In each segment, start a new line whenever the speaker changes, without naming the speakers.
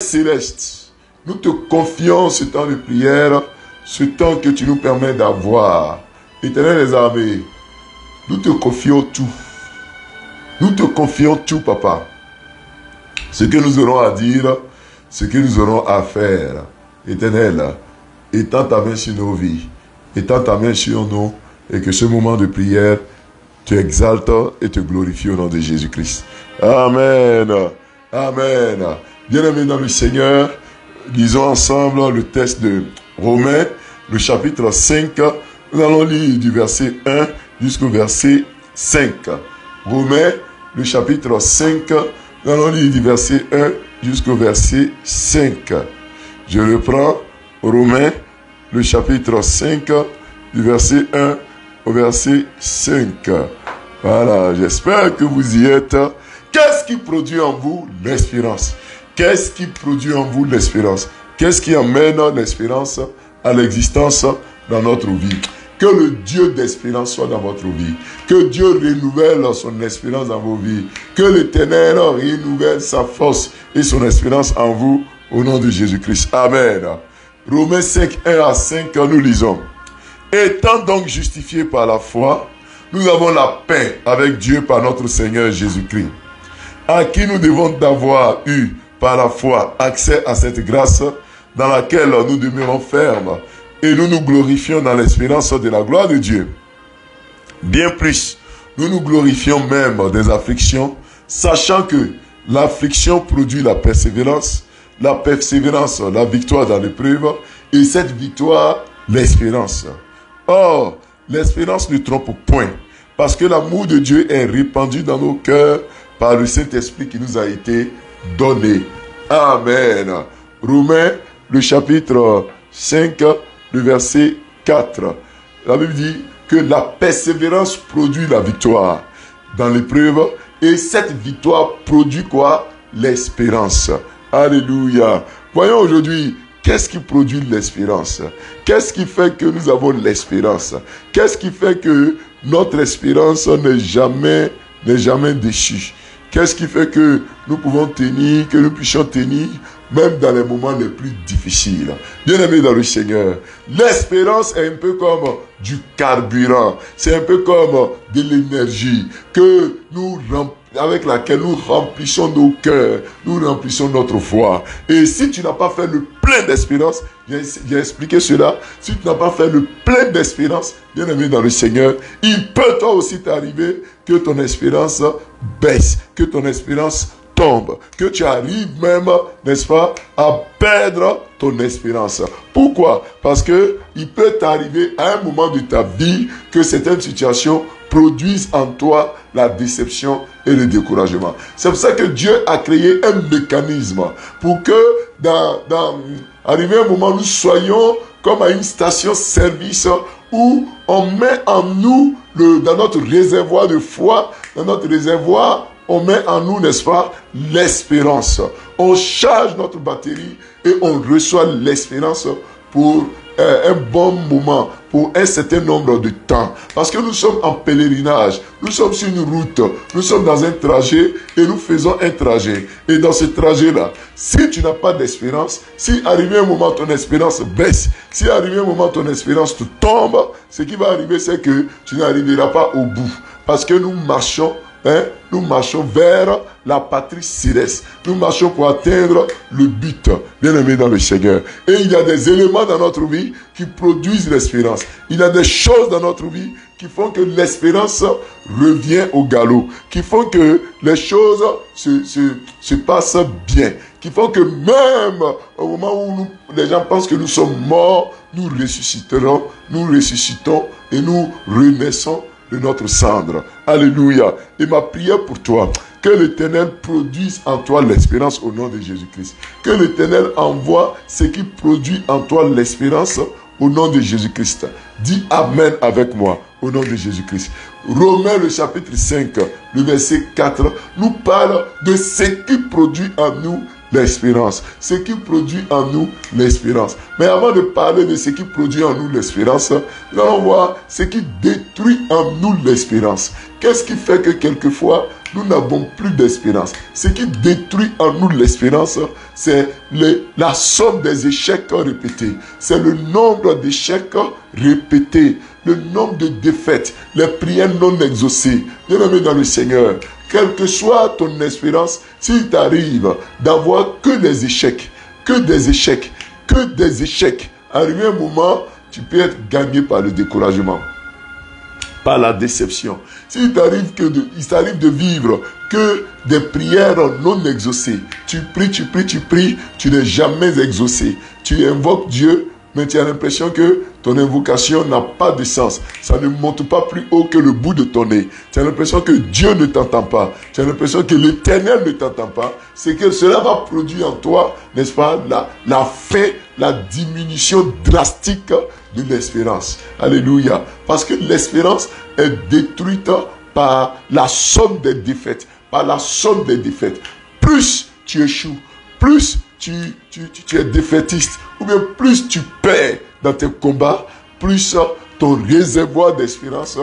Céleste, nous te confions ce temps de prière, ce temps que tu nous permets d'avoir. Éternel des armées, nous te confions tout. Nous te confions tout, papa. Ce que nous aurons à dire, ce que nous aurons à faire. Éternel, étends ta main sur nos vies, étends ta main sur nous, et que ce moment de prière te exalte et te glorifie au nom de Jésus-Christ. Amen. Amen. Bien-aimés dans le Seigneur, lisons ensemble le texte de Romains, le chapitre 5. Nous allons lire du verset 1 jusqu'au verset 5. Romains, le chapitre 5. Nous allons lire du verset 1 jusqu'au verset 5. Je reprends Romains, le chapitre 5, du verset 1 au verset 5. Voilà, j'espère que vous y êtes. Qu'est-ce qui produit en vous l'espérance? Qu'est-ce qui produit en vous l'espérance? Qu'est-ce qui amène l'espérance à l'existence dans notre vie? Que le Dieu d'espérance soit dans votre vie. Que Dieu renouvelle son espérance dans vos vies. Que l'Éternel renouvelle sa force et son espérance en vous au nom de Jésus-Christ. Amen. Romains 5, 1 à 5, nous lisons. Étant donc justifiés par la foi, nous avons la paix avec Dieu par notre Seigneur Jésus-Christ, à qui nous devons d'avoir eu par la foi accès à cette grâce dans laquelle nous demeurons fermes et nous nous glorifions dans l'espérance de la gloire de Dieu. Bien plus, nous nous glorifions même des afflictions, sachant que l'affliction produit la persévérance, la victoire dans l'épreuve, et cette victoire, l'espérance. Or, l'espérance ne trompe point, parce que l'amour de Dieu est répandu dans nos cœurs par le Saint-Esprit qui nous a été donné. Amen. Romains, le chapitre 5, le verset 4. La Bible dit que la persévérance produit la victoire dans l'épreuve, et cette victoire produit quoi? L'espérance. Alléluia. Voyons aujourd'hui, qu'est-ce qui produit l'espérance? Qu'est-ce qui fait que nous avons l'espérance? Qu'est-ce qui fait que notre espérance n'est jamais déchue? Qu'est-ce qui fait que nous pouvons tenir, que nous puissions tenir, même dans les moments les plus difficiles? Bien-aimés dans le Seigneur, l'espérance est un peu comme du carburant. C'est un peu comme de l'énergie que avec laquelle nous remplissons nos cœurs, nous remplissons notre foi. Et si tu n'as pas fait le plein d'espérance, j'ai expliqué cela, si tu n'as pas fait le plein d'espérance, bien aimé dans le Seigneur, il peut toi aussi t'arriver que ton espérance baisse, que ton espérance tombe, que tu arrives même, n'est-ce pas, à perdre ton espérance. Pourquoi? Parce que il peut t'arriver à un moment de ta vie que certaines situations produisent en toi la déception et le découragement. C'est pour ça que Dieu a créé un mécanisme pour que arrivé un moment, nous soyons comme à une station-service où on met en nous, dans notre réservoir de foi, dans notre réservoir, on met en nous, n'est-ce pas, l'espérance. On charge notre batterie et on reçoit l'espérance pour un bon moment, pour un certain nombre de temps. Parce que nous sommes en pèlerinage, nous sommes sur une route, nous sommes dans un trajet et nous faisons un trajet. Et dans ce trajet-là, si tu n'as pas d'espérance, si arrivé un moment ton espérance baisse, si arrivé un moment ton espérance te tombe, ce qui va arriver c'est que tu n'arriveras pas au bout. Parce que nous marchons vers la patrie céleste. Nous marchons pour atteindre le but, bien aimé dans le Seigneur. Et il y a des éléments dans notre vie qui produisent l'espérance. Il y a des choses dans notre vie qui font que l'espérance revient au galop, qui font que les choses se passent bien, qui font que même au moment où les gens pensent que nous sommes morts, nous ressuscitons et nous renaissons de notre cendre. Alléluia. Et ma prière pour toi, que l'Éternel produise en toi l'espérance au nom de Jésus-Christ. Que l'Éternel envoie ce qui produit en toi l'espérance au nom de Jésus-Christ. Dis Amen avec moi au nom de Jésus-Christ. Romains le chapitre 5, le verset 4, nous parle de ce qui produit en nous l'espérance. Ce qui produit en nous l'espérance. Mais avant de parler de ce qui produit en nous l'espérance, nous allons voir ce qui détruit en nous l'espérance. Qu'est-ce qui fait que quelquefois nous n'avons plus d'espérance. Ce qui détruit en nous l'espérance, c'est la somme des échecs répétés. C'est le nombre d'échecs répétés, le nombre de défaites, les prières non exaucées. Bien-aimé dans le Seigneur, quelle que soit ton espérance, s'il t'arrive d'avoir que des échecs, que des échecs, que des échecs, arrivé un moment, tu peux être gagné par le découragement, par la déception. S'il t'arrive de vivre que des prières non exaucées, tu pries, tu pries, tu pries, tu n'es jamais exaucé. Tu invoques Dieu, mais tu as l'impression que ton invocation n'a pas de sens. Ça ne monte pas plus haut que le bout de ton nez. Tu as l'impression que Dieu ne t'entend pas. Tu as l'impression que l'Éternel ne t'entend pas. C'est que cela va produire en toi, n'est-ce pas, la fin, la diminution drastique de l'espérance. Alléluia. Parce que l'espérance est détruite par la somme des défaites. Par la somme des défaites. Plus tu échoues, plus tu es défaitiste, ou bien plus tu perds dans tes combats, plus ton réservoir d'espérance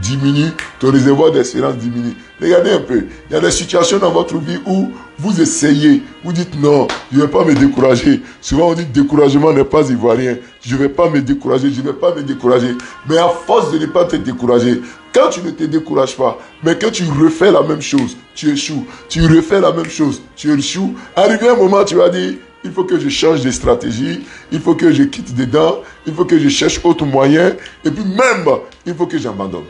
diminue, ton réservoir d'espérance diminue. Regardez un peu, il y a des situations dans votre vie où vous essayez, vous dites non, je ne vais pas me décourager. Souvent on dit découragement n'est pas ivoirien, je ne vais pas me décourager, je ne vais pas me décourager. Mais à force de ne pas te décourager, quand tu ne te décourages pas, mais que tu refais la même chose, tu échoues, tu refais la même chose, tu échoues, arrivé un moment tu vas dire, il faut que je change de stratégie, il faut que je quitte dedans, il faut que je cherche autre moyen, et puis même, il faut que j'abandonne.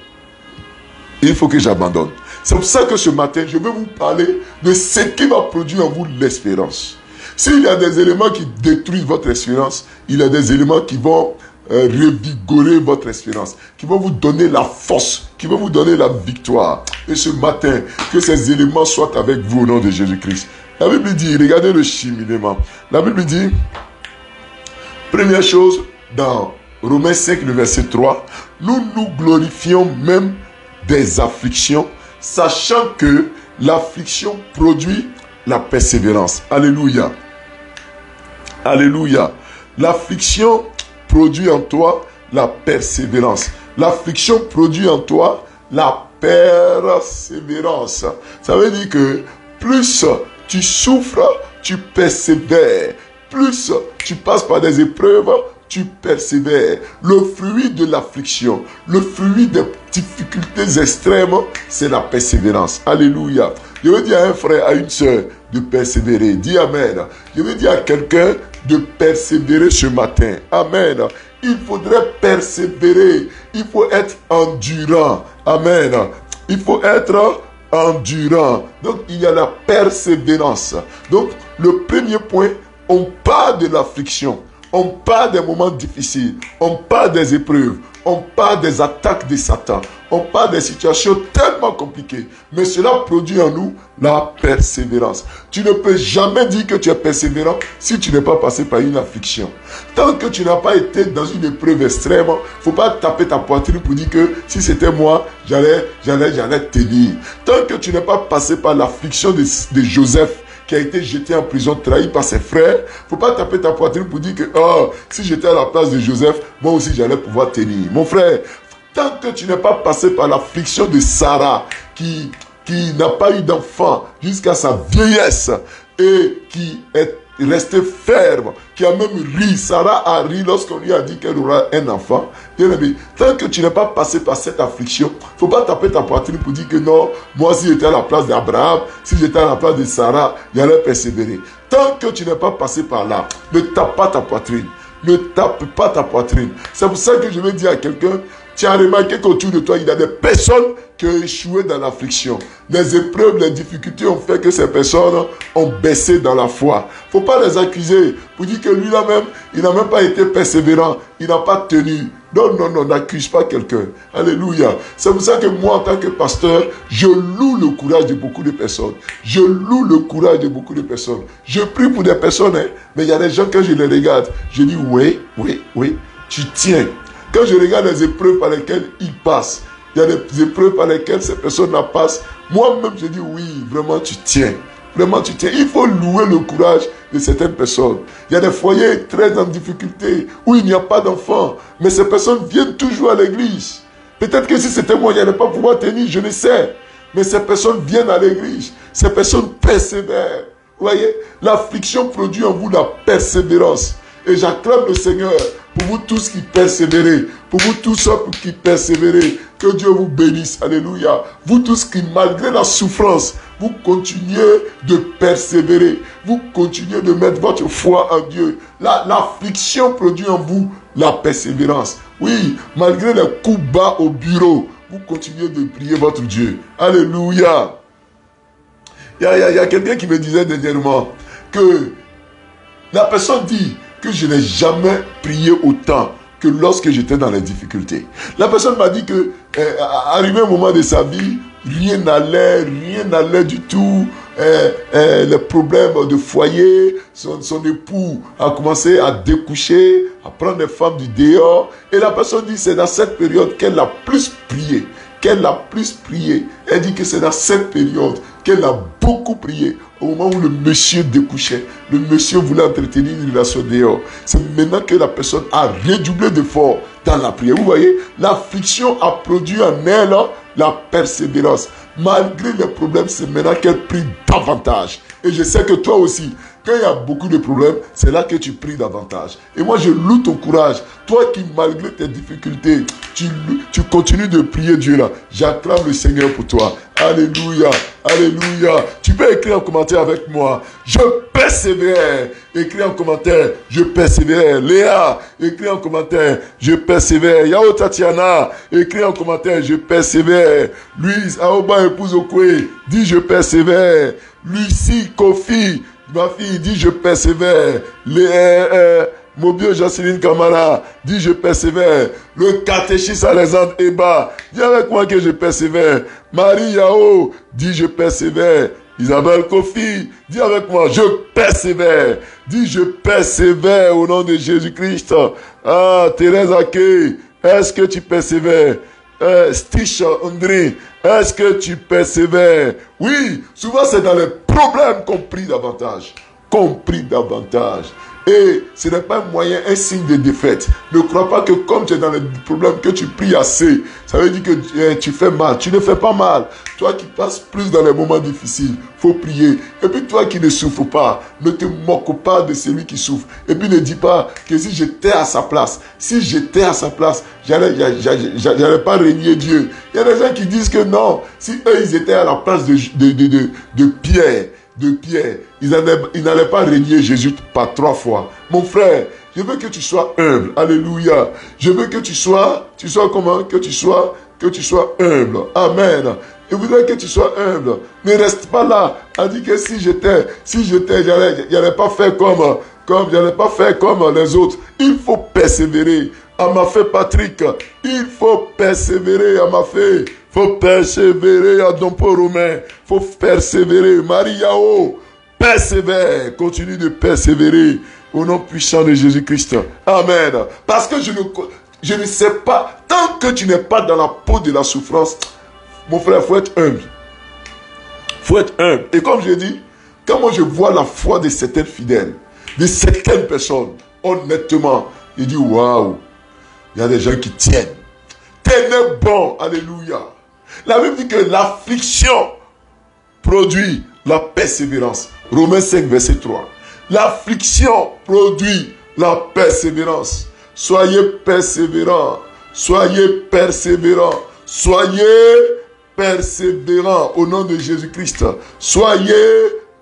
Il faut que j'abandonne. C'est pour ça que ce matin, je vais vous parler de ce qui va produire en vous l'espérance. S'il y a des éléments qui détruisent votre espérance, il y a des éléments qui vont revigorer votre espérance, qui vont vous donner la force, qui vont vous donner la victoire. Et ce matin, que ces éléments soient avec vous au nom de Jésus-Christ. La Bible dit, regardez le cheminement. La Bible dit, première chose, dans Romains 5, le verset 3, nous nous glorifions même des afflictions, sachant que l'affliction produit la persévérance. Alléluia. Alléluia. L'affliction produit en toi la persévérance. L'affliction produit en toi la persévérance. Ça veut dire que plus tu souffres, tu persévères. Plus tu passes par des épreuves, tu persévères. Le fruit de l'affliction, le fruit des difficultés extrêmes, c'est la persévérance. Alléluia. Je veux dire à un frère, à une soeur, de persévérer. Dis Amen. Je veux dire à quelqu'un de persévérer ce matin. Amen. Il faudrait persévérer. Il faut être endurant. Amen. Il faut être endurant. Donc, il y a la persévérance. Donc, le premier point, on parle de l'affliction. On parle des moments difficiles. On parle des épreuves. On parle des attaques de Satan. On parle des situations tellement compliquées. Mais cela produit en nous la persévérance. Tu ne peux jamais dire que tu es persévérant si tu n'es pas passé par une affliction. Tant que tu n'as pas été dans une épreuve extrême, il ne faut pas taper ta poitrine pour dire que si c'était moi, j'allais tenir. Tant que tu n'es pas passé par l'affliction de Joseph, qui a été jeté en prison, trahi par ses frères, il ne faut pas taper ta poitrine pour dire que si j'étais à la place de Joseph, moi aussi j'allais pouvoir tenir. Mon frère, tant que tu n'es pas passé par l'affliction de Sarah, qui n'a pas eu d'enfant jusqu'à sa vieillesse, et qui est restée ferme, qui a même ri, Sarah a ri lorsqu'on lui a dit qu'elle aura un enfant. Bien aimé, tant que tu n'es pas passé par cette affliction, il ne faut pas taper ta poitrine pour dire que non, moi si j'étais à la place d'Abraham, si j'étais à la place de Sarah, j'allais persévérer. Tant que tu n'es pas passé par là, ne tape pas ta poitrine. Ne tape pas ta poitrine. C'est pour ça que je vais dire à quelqu'un, tu as remarqué qu'autour de toi, il y a des personnes qui ont échoué dans l'affliction. Les épreuves, les difficultés ont fait que ces personnes ont baissé dans la foi. Il ne faut pas les accuser pour dire que lui-là même, il n'a même pas été persévérant. Il n'a pas tenu. Non, non, non, n'accuse pas quelqu'un. Alléluia. C'est pour ça que moi, en tant que pasteur, je loue le courage de beaucoup de personnes. Je loue le courage de beaucoup de personnes. Je prie pour des personnes, mais il y a des gens, quand je les regarde, je dis oui, tu tiens. Quand je regarde les épreuves par lesquelles ils passent, il y a des épreuves par lesquelles ces personnes passent, moi-même je dis oui, vraiment tu tiens. Vraiment tu tiens. Il faut louer le courage de certaines personnes. Il y a des foyers très en difficulté où il n'y a pas d'enfants, mais ces personnes viennent toujours à l'église. Peut-être que si c'était moi, je n'allais pas pouvoir tenir, je ne sais. Mais ces personnes viennent à l'église. Ces personnes persévèrent. Vous voyez, l'affliction produit en vous la persévérance. Et j'acclame le Seigneur pour vous tous qui persévérez. Pour vous tous qui persévérez. Que Dieu vous bénisse. Alléluia. Vous tous qui, malgré la souffrance, vous continuez de persévérer. Vous continuez de mettre votre foi en Dieu. L'affliction produit en vous la persévérance. Oui, malgré les coups bas au bureau, vous continuez de prier votre Dieu. Alléluia. Il y a quelqu'un qui me disait dernièrement que la personne dit que je n'ai jamais prié autant que lorsque j'étais dans les difficultés. La personne m'a dit que, arrivé un moment de sa vie, rien n'allait du tout. Les problèmes de foyer, son époux a commencé à découcher, à prendre des femmes du dehors. Et la personne dit que c'est dans cette période qu'elle a plus prié. Elle dit que c'est dans cette période qu'elle a beaucoup prié. Au moment où le monsieur découchait, le monsieur voulait entretenir une relation dehors. C'est maintenant que la personne a redoublé d'efforts dans la prière. Vous voyez, l'affliction a produit en elle la persévérance. Malgré les problèmes, c'est maintenant qu'elle prie davantage. Et je sais que toi aussi, quand il y a beaucoup de problèmes, c'est là que tu pries davantage. Et moi, je loue ton courage. Toi qui, malgré tes difficultés, tu continues de prier Dieu là. J'acclame le Seigneur pour toi. Alléluia. Alléluia. Tu peux écrire en commentaire avec moi. Je persévère. Écris en commentaire. Je persévère. Léa, écris en commentaire. Je persévère. Yao Tatiana, écris en commentaire. Je persévère. Louise, Aoba épouse Okwe, dis je persévère. Lucie, Kofi, ma fille, dit je persévère. Mobio Jacqueline Kamara, dit je persévère. Le catéchiste Alexandre Eba, dis avec moi que je persévère. Marie Yao, dit je persévère. Isabelle Kofi, dis avec moi, je persévère. Dis je persévère au nom de Jésus-Christ. Ah, Thérèse Ake, est-ce que tu persévères? Stitch André, est-ce que tu persévères? Oui, souvent c'est dans les problèmes qu'on prie davantage. Et ce n'est pas un moyen, un signe de défaite. Ne crois pas que comme tu es dans les problèmes, que tu pries assez. Ça veut dire que tu fais mal. Tu ne fais pas mal. Toi qui passes plus dans les moments difficiles, faut prier. Et puis toi qui ne souffres pas, ne te moque pas de celui qui souffre. Et puis ne dis pas que si j'étais à sa place, j'allais pas régner Dieu. Il y a des gens qui disent que non, si eux ils étaient à la place de Pierre, ils n'allaient pas régner Jésus par 3 fois. Mon frère, je veux que tu sois humble. Alléluia. Je veux que tu sois comment? Que tu sois humble. Amen. Je voudrais que tu sois humble. Ne reste pas là. On dit que si j'étais, j'allais pas faire comme les autres. Il faut persévérer. À ma fait, Patrick, il faut persévérer à ma fait. Faut persévérer à Dompo Romain. Faut persévérer. Marie-Yao, persévère. Continue de persévérer au nom puissant de Jésus-Christ. Amen. Parce que je ne sais pas, tant que tu n'es pas dans la peau de la souffrance, mon frère, il faut être humble. Faut être humble. Et comme je dis, quand moi je vois la foi de certains fidèles, de certaines personnes, honnêtement, je dis waouh, il y a des gens qui tiennent. Tenez bon, alléluia. La Bible dit que l'affliction produit la persévérance. Romains 5, verset 3. L'affliction produit la persévérance. Soyez persévérants. Soyez persévérants. Soyez persévérants au nom de Jésus-Christ. Soyez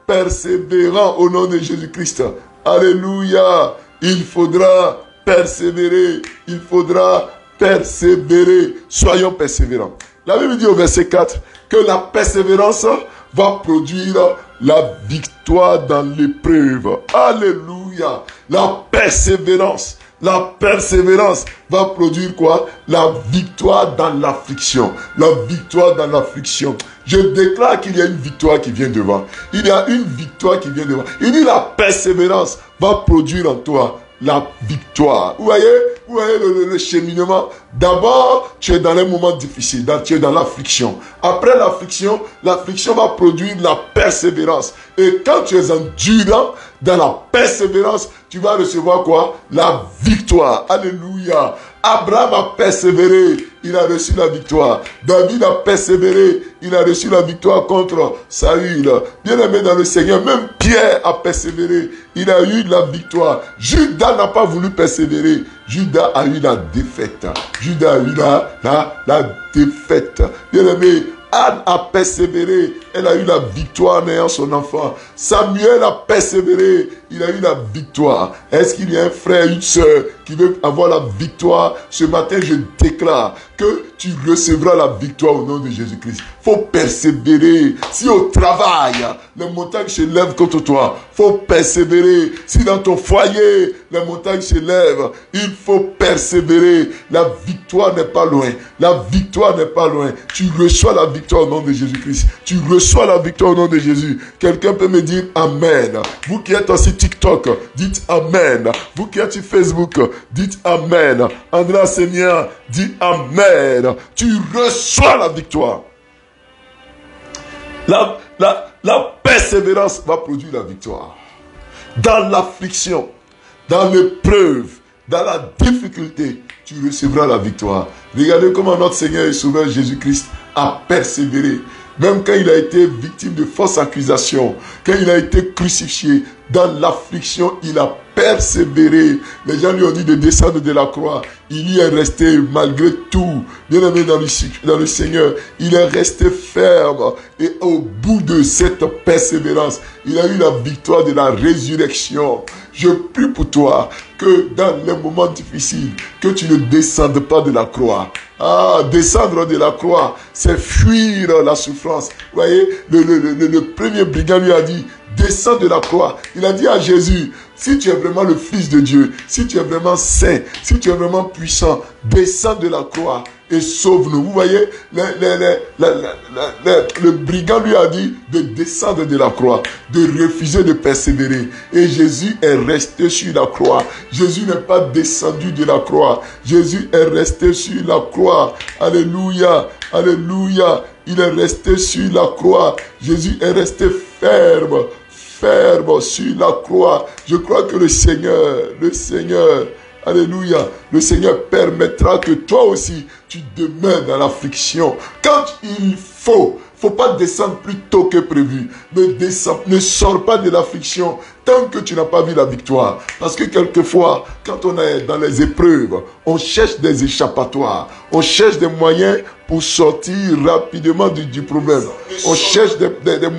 persévérants au nom de Jésus-Christ. Alléluia. Il faudra persévérer. Il faudra persévérer. Soyons persévérants. La Bible dit au verset 4 que la persévérance va produire la victoire dans l'épreuve. Alléluia. La persévérance va produire quoi? La victoire dans l'affliction. La victoire dans l'affliction. Je déclare qu'il y a une victoire qui vient devant. Il y a une victoire qui vient devant. Il dit la persévérance va produire en toi la victoire. Vous voyez le cheminement. D'abord, tu es dans un moment difficile. Tu es dans l'affliction. Après l'affliction va produire la persévérance. Et quand tu es endurant, dans la persévérance, tu vas recevoir quoi? La victoire. Alléluia. Abraham a persévéré, il a reçu la victoire. David a persévéré, il a reçu la victoire contre Saül. Bien-aimé dans le Seigneur, même Pierre a persévéré, il a eu la victoire. Judas n'a pas voulu persévérer, Judas a eu la défaite. Judas a eu la défaite. Bien-aimé, Anne a persévéré, elle a eu la victoire en ayant son enfant. Samuel a persévéré, il a eu la victoire. Est-ce qu'il y a un frère, une soeur qui veut avoir la victoire? Ce matin, je déclare que tu recevras la victoire au nom de Jésus-Christ. Il faut persévérer. Si au travail, les montagnes se lèvent contre toi, il faut persévérer. Si dans ton foyer, les montagnes se lèvent, il faut persévérer. La victoire n'est pas loin. La victoire n'est pas loin. Tu reçois la victoire au nom de Jésus-Christ. Tu reçois la victoire au nom de Jésus. Quelqu'un peut me dire Amen. Vous qui êtes aussi TikTok, dites Amen. Vous qui êtes sur Facebook, dites Amen. André Seigneur, dit Amen. Tu reçois la victoire. La persévérance va produire la victoire. Dans l'affliction, dans l'épreuve, dans la difficulté, tu recevras la victoire. Regardez comment notre Seigneur et Sauveur Jésus-Christ a persévéré. Même quand il a été victime de fausses accusations, quand il a été crucifié, dans l'affliction, il a persévéré. Les gens lui ont dit de descendre de la croix. Il y est resté malgré tout. Bien aimé dans le Seigneur, il est resté ferme. Et au bout de cette persévérance, il a eu la victoire de la résurrection. Je prie pour toi que dans les moments difficiles, que tu ne descendes pas de la croix. Ah, descendre de la croix, c'est fuir la souffrance. Vous voyez, le premier brigand lui a dit, descends de la croix. Il a dit à Jésus, si tu es vraiment le Fils de Dieu, si tu es vraiment saint, si tu es vraiment puissant, descends de la croix et sauve-nous. Vous voyez, le brigand lui a dit de descendre de la croix, de refuser de persévérer. Et Jésus est resté sur la croix. Jésus n'est pas descendu de la croix. Jésus est resté sur la croix. Alléluia, alléluia. Il est resté sur la croix. Jésus est resté ferme sur la croix. Je crois que le Seigneur, alléluia, le Seigneur permettra que toi aussi, tu demeures dans l'affliction. Quand il faut pas descendre plus tôt que prévu. Ne sors pas de l'affliction tant que tu n'as pas vu la victoire. Parce que quelquefois, quand on est dans les épreuves, on cherche des échappatoires. On cherche des moyens pour sortir rapidement du problème. On cherche des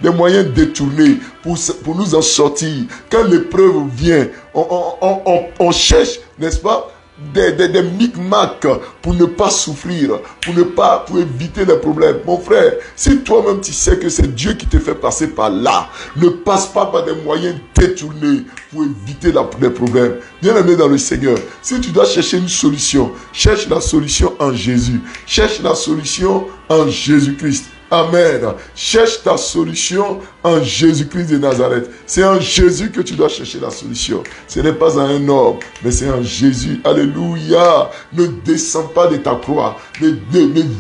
moyens détournés pour nous en sortir. Quand l'épreuve vient, on cherche, n'est-ce pas, des micmacs pour ne pas souffrir, pour éviter les problèmes. Mon frère, si toi-même tu sais que c'est Dieu qui te fait passer par là, ne passe pas par des moyens détournés pour éviter les problèmes. Bien-aimé dans le Seigneur, si tu dois chercher une solution, cherche la solution en Jésus. Cherche la solution en Jésus-Christ. Amen. Cherche ta solution en Jésus-Christ de Nazareth. C'est en Jésus que tu dois chercher la solution. Ce n'est pas en un homme, mais c'est en Jésus. Alléluia. Ne descends pas de ta croix. Ne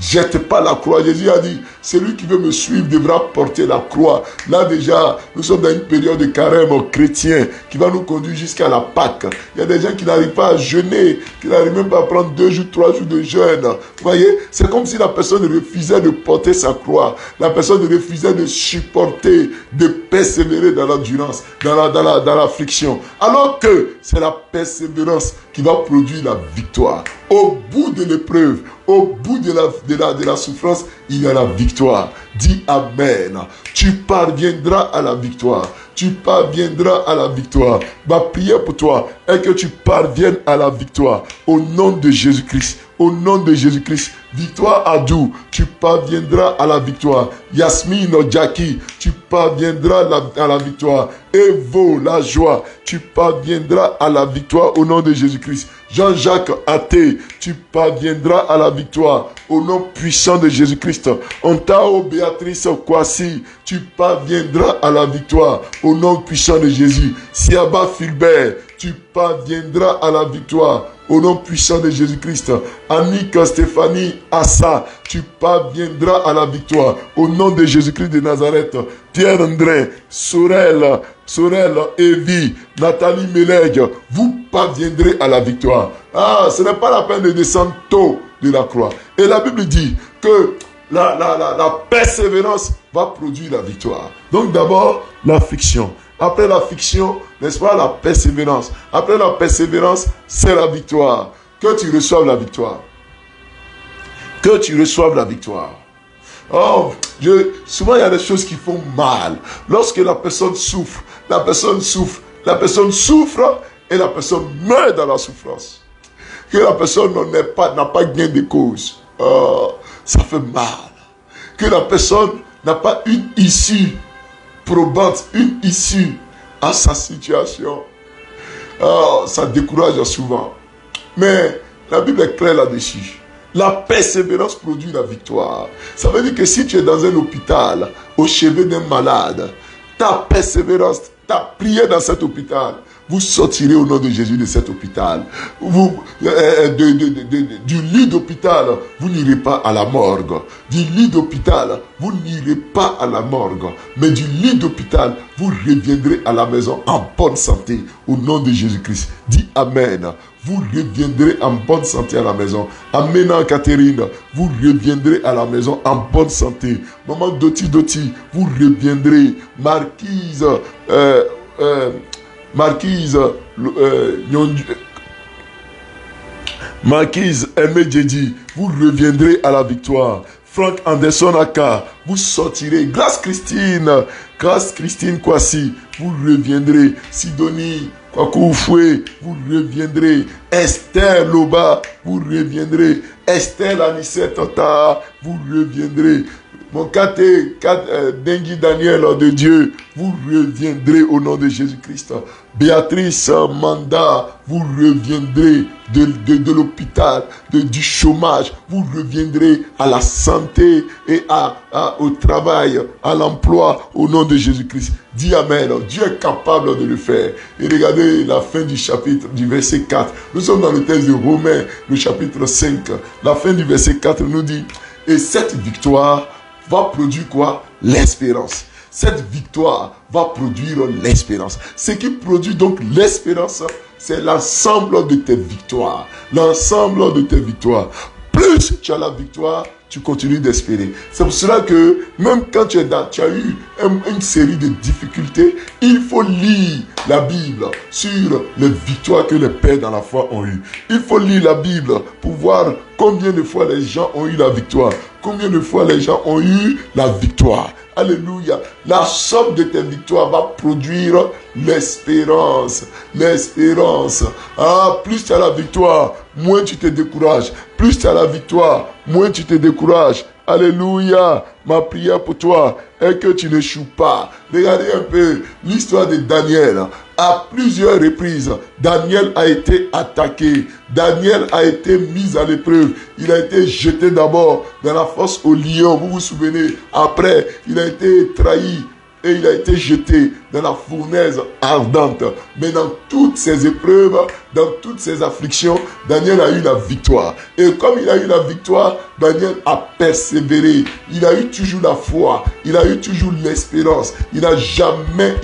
jette pas la croix. Jésus a dit, celui qui veut me suivre devra porter la croix. Là déjà, nous sommes dans une période de carême chrétien qui va nous conduire jusqu'à la Pâque. Il y a des gens qui n'arrivent pas à jeûner, qui n'arrivent même pas à prendre 2 jours, 3 jours de jeûne. Vous voyez, c'est comme si la personne refusait de porter sa croix. La personne refusait de supporter, de persévérer dans l'endurance, dans l'affliction. Alors que c'est la persévérance qui va produire la victoire. Au bout de l'épreuve, au bout de la souffrance, il y a la victoire. Dis Amen. Tu parviendras à la victoire. Tu parviendras à la victoire. Ma prière pour toi est que tu parviennes à la victoire. Au nom de Jésus-Christ. Au nom de Jésus-Christ. Victoire Adou, tu parviendras à la victoire. Yasmine Jackie, tu parviendras à la victoire. Evo, la joie, tu parviendras à la victoire au nom de Jésus-Christ. Jean-Jacques Athé, tu parviendras à la victoire au nom puissant de Jésus-Christ. Ontao Béatrice Kwasi, tu parviendras à la victoire au nom puissant de Jésus. Siaba Philbert, tu parviendras à la victoire. Au nom puissant de Jésus-Christ. Annick, Stéphanie, Assa, tu parviendras à la victoire. Au nom de Jésus-Christ de Nazareth. Pierre-André, Sorel, Evie, Nathalie Meleg, vous parviendrez à la victoire. Ah, ce n'est pas la peine de descendre tôt de la croix. Et la Bible dit que la persévérance va produire la victoire. Donc d'abord, l'affliction. Après l'affliction, n'est-ce pas, la persévérance. Après la persévérance, c'est la victoire. Que tu reçoives la victoire. Que tu reçoives la victoire. Oh, souvent il y a des choses qui font mal. Lorsque la personne souffre et la personne meurt dans la souffrance. Que la personne n'a pas gain de cause. Oh, ça fait mal. Que la personne n'a pas une issue probante, une issue à sa situation. Oh, ça décourage souvent. Mais la Bible est claire là-dessus. La persévérance produit la victoire. Ça veut dire que si tu es dans un hôpital, au chevet d'un malade, ta persévérance, ta prière dans cet hôpital, vous sortirez au nom de Jésus de cet hôpital. Du lit d'hôpital, vous n'irez pas à la morgue. Du lit d'hôpital, vous n'irez pas à la morgue. Mais du lit d'hôpital, vous reviendrez à la maison en bonne santé. Au nom de Jésus-Christ. Dis Amen. Vous reviendrez en bonne santé à la maison. Amen, Catherine. Vous reviendrez à la maison en bonne santé. Maman Doti, vous reviendrez. Marquise Aimé Djedi, vous reviendrez à la victoire. Frank Anderson Aka, vous sortirez. Grâce Christine Kwasi, vous reviendrez. Sidonie Kwakoufoué, vous reviendrez. Esther Loba, vous reviendrez. Esther Anissette Tata, vous reviendrez. Mon Dengi Daniel de Dieu, vous reviendrez au nom de Jésus-Christ. Béatrice Manda, vous reviendrez de l'hôpital, du chômage, vous reviendrez à la santé et au travail, à l'emploi, au nom de Jésus-Christ. Dis Amen. Dieu est capable de le faire. Et regardez la fin du chapitre, du verset 4. Nous sommes dans le texte de Romains, le chapitre 5. La fin du verset 4 nous dit, et cette victoire va produire quoi? L'espérance. Cette victoire va produire l'espérance. Ce qui produit donc l'espérance, c'est l'ensemble de tes victoires. L'ensemble de tes victoires. Plus tu as la victoire, tu continues d'espérer. C'est pour cela que même quand tu as eu une série de difficultés, il faut lire la Bible sur les victoires que les pères dans la foi ont eues. Il faut lire la Bible pour voir combien de fois les gens ont eu la victoire. Combien de fois les gens ont eu la victoire. Alléluia. La somme de tes victoires va produire l'espérance. L'espérance. Ah, plus tu as la victoire, moins tu te décourages. Plus tu as la victoire, moins tu te décourages. Alléluia. Ma prière pour toi est que tu n'échoues pas. Regardez un peu l'histoire de Daniel. À plusieurs reprises, Daniel a été attaqué. Daniel a été mis à l'épreuve. Il a été jeté d'abord dans la fosse au lion. Vous vous souvenez? Après, il a été trahi. Et il a été jeté dans la fournaise ardente. Mais dans toutes ces épreuves, dans toutes ces afflictions, Daniel a eu la victoire. Et comme il a eu la victoire, Daniel a persévéré. Il a eu toujours la foi. Il a eu toujours l'espérance. Il n'a jamais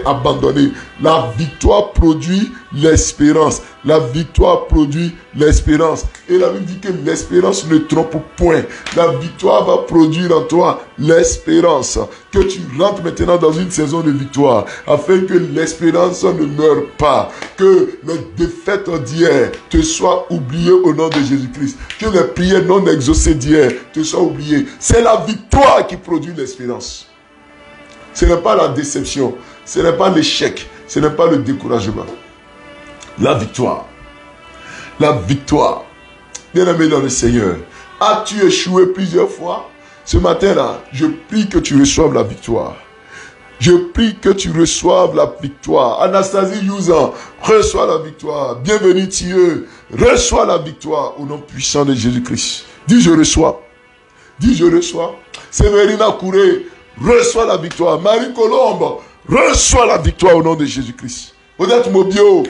abandonné. La victoire produit l'espérance. La victoire produit l'espérance. Et la Bible dit que l'espérance ne trompe point. La victoire va produire en toi l'espérance. Que tu rentres maintenant dans une saison de victoire, afin que l'espérance ne meure pas. Que les défaites d'hier te soient oubliées au nom de Jésus-Christ. Que les prières non exaucées d'hier te soient oubliées. C'est la victoire qui produit l'espérance. Ce n'est pas la déception. Ce n'est pas l'échec. Ce n'est pas le découragement. La victoire. La victoire. Bien-aimé dans le Seigneur. As-tu échoué plusieurs fois? Ce matin-là, je prie que tu reçoives la victoire. Je prie que tu reçoives la victoire. Anastasie Youzan, reçois la victoire. Bienvenue Thieu, reçois la victoire au nom puissant de Jésus-Christ. Dis je reçois. Dis je reçois. Séverina Kouré, reçois la victoire. Marie Colombe, reçois la victoire au nom de Jésus-Christ. Odette Mobio,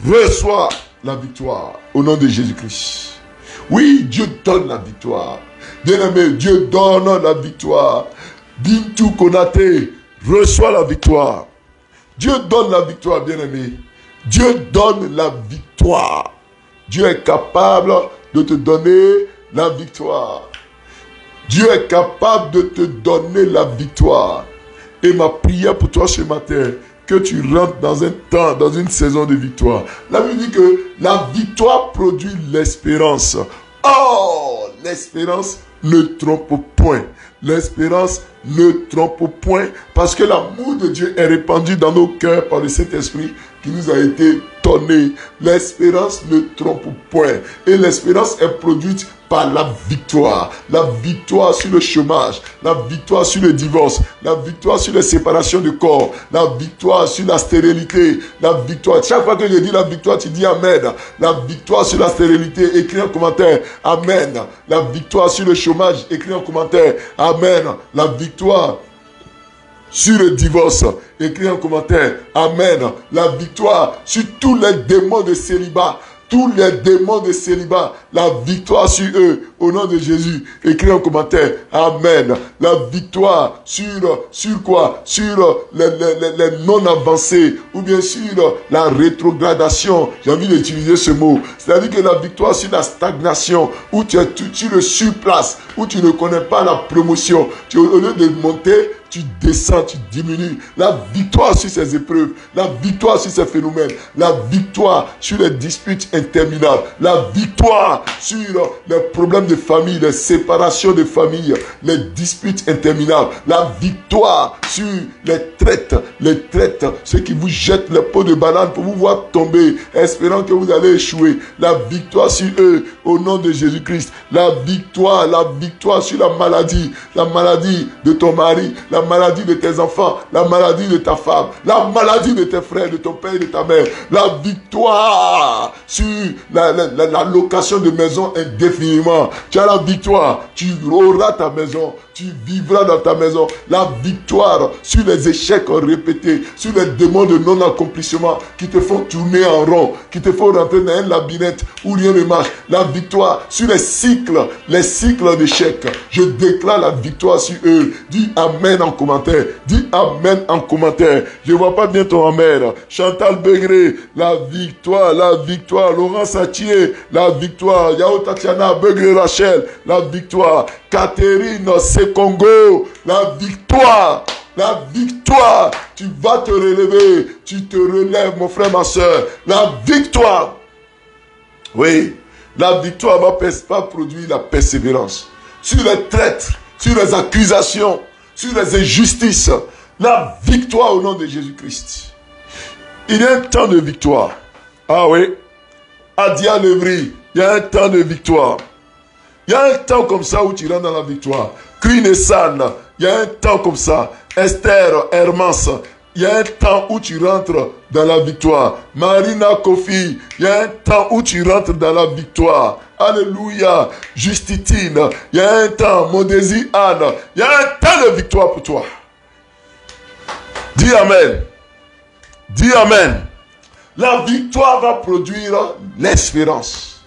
reçois la victoire au nom de Jésus-Christ. Oui, Dieu donne la victoire. Bien-aimé, Dieu donne la victoire. Bintou Konate, reçois la victoire. Dieu donne la victoire, bien-aimé. Dieu donne la victoire. Dieu est capable de te donner la victoire. Dieu est capable de te donner la victoire. Et ma prière pour toi ce matin, que tu rentres dans un temps, dans une saison de victoire. La Bible dit que la victoire produit l'espérance. Oh, l'espérance ne trompe point. L'espérance ne trompe point parce que l'amour de Dieu est répandu dans nos cœurs par le Saint-Esprit qui nous a été donné. L'espérance ne trompe point et l'espérance est produite par la victoire. La victoire sur le chômage, la victoire sur le divorce, la victoire sur les séparations de corps, la victoire sur la stérilité, la victoire. Chaque fois que je dis la victoire, tu dis Amen. La victoire sur la stérilité, écris en commentaire Amen. La victoire sur le chômage, écris en commentaire Amen. La victoire sur le divorce, écris en commentaire Amen. La victoire sur tous les démons de célibat, tous les démons de célibat, la victoire sur eux, au nom de Jésus, écris en commentaire Amen. La victoire sur quoi? Sur les non-avancés, ou bien sur la rétrogradation, j'ai envie d'utiliser ce mot. C'est-à-dire que la victoire sur la stagnation, où tu le surplaces, où tu ne connais pas la promotion, au lieu de monter, tu descends, tu diminues. La victoire sur ces épreuves, la victoire sur ces phénomènes, la victoire sur les disputes interminables, la victoire sur les problèmes de famille, les séparations de famille, les disputes interminables, la victoire sur les traites, ceux qui vous jettent les pots de banane pour vous voir tomber, espérant que vous allez échouer. La victoire sur eux, au nom de Jésus-Christ. La victoire sur la maladie de ton mari, la maladie de tes enfants, la maladie de ta femme, la maladie de tes frères, de ton père et de ta mère. La victoire sur la location de maison indéfiniment. Tu as la victoire, tu auras ta maison, tu vivras dans ta maison. La victoire sur les échecs répétés, sur les démons de non-accomplissement qui te font tourner en rond, qui te font rentrer dans un labyrinthe où rien ne marche. La victoire sur les cycles d'échecs. Je déclare la victoire sur eux. Dis Amen en commentaire. Dis Amen en commentaire. Je ne vois pas bien ton Amen. Chantal Begré, la victoire. Laurent Satier, la victoire. Yao Tatiana Begré Rachel, la victoire. Catherine Sekongo, la victoire. La victoire. Tu vas te relever. Tu te relèves, mon frère, ma soeur. La victoire. Oui. La victoire va produire la persévérance. Sur les traîtres, sur les accusations, sur les injustices. La victoire au nom de Jésus-Christ. Il y a un temps de victoire. Ah oui. Adia Levry, il y a un temps de victoire. Il y a un temps comme ça où tu rentres dans la victoire. Queen Essan, il y a un temps comme ça. Esther Hermans, il y a un temps où tu rentres dans la victoire. Marina Kofi, il y a un temps où tu rentres dans la victoire. Alléluia. Justitine, il y a un temps. Modésie Anne, il y a un temps de victoire pour toi. Dis Amen. Dis Amen. La victoire va produire l'espérance.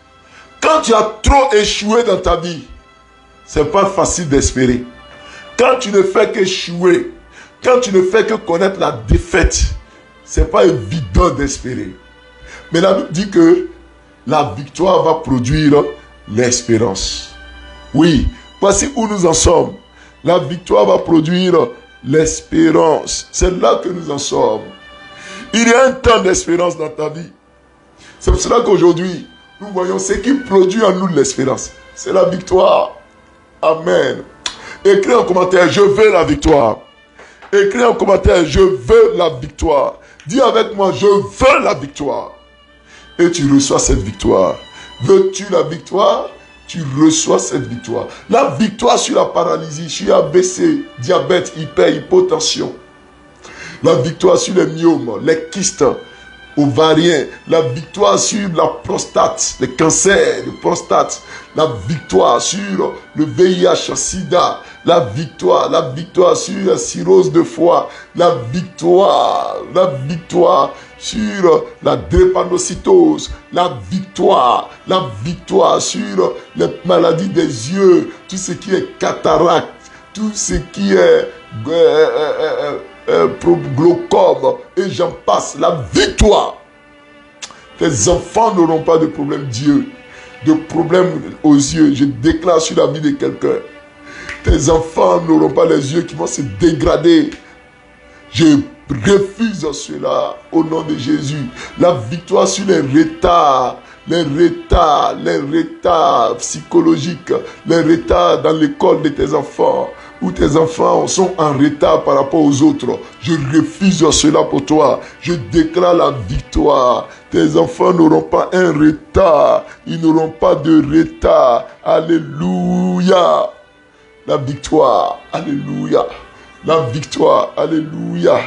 Quand tu as trop échoué dans ta vie, c'est pas facile d'espérer. Quand tu ne fais qu'échouer, quand tu ne fais que connaître la défaite, c'est pas évident d'espérer. Mais la Bible dit que la victoire va produire l'espérance. Oui, voici où nous en sommes. La victoire va produire l'espérance. C'est là que nous en sommes. Il y a un temps d'espérance dans ta vie. C'est pour cela qu'aujourd'hui, nous voyons ce qui produit en nous l'espérance. C'est la victoire. Amen. Écris en commentaire, je veux la victoire. Écris en commentaire, je veux la victoire. Dis avec moi, je veux la victoire. Et tu reçois cette victoire. Veux-tu la victoire? Tu reçois cette victoire. La victoire sur la paralysie, sur ABC, diabète, hypertension. La victoire sur les myomes, les kystes ovariens. La victoire sur la prostate, les cancers de prostate. La victoire sur le VIH, sida. La victoire sur la cirrhose de foie. La victoire sur la drépanocytose, la victoire sur les maladies des yeux, tout ce qui est cataracte, tout ce qui est glaucome, et j'en passe, la victoire. Tes enfants n'auront pas de problème d'yeux, de problème aux yeux. Je déclare sur la vie de quelqu'un. Tes enfants n'auront pas les yeux qui vont se dégrader. Je refuse cela au nom de Jésus. La victoire sur les retards psychologiques, les retards dans l'école de tes enfants, où tes enfants sont en retard par rapport aux autres. Je refuse cela pour toi. Je déclare la victoire. Tes enfants n'auront pas un retard. Ils n'auront pas de retard. Alléluia. La victoire. Alléluia. La victoire. Alléluia.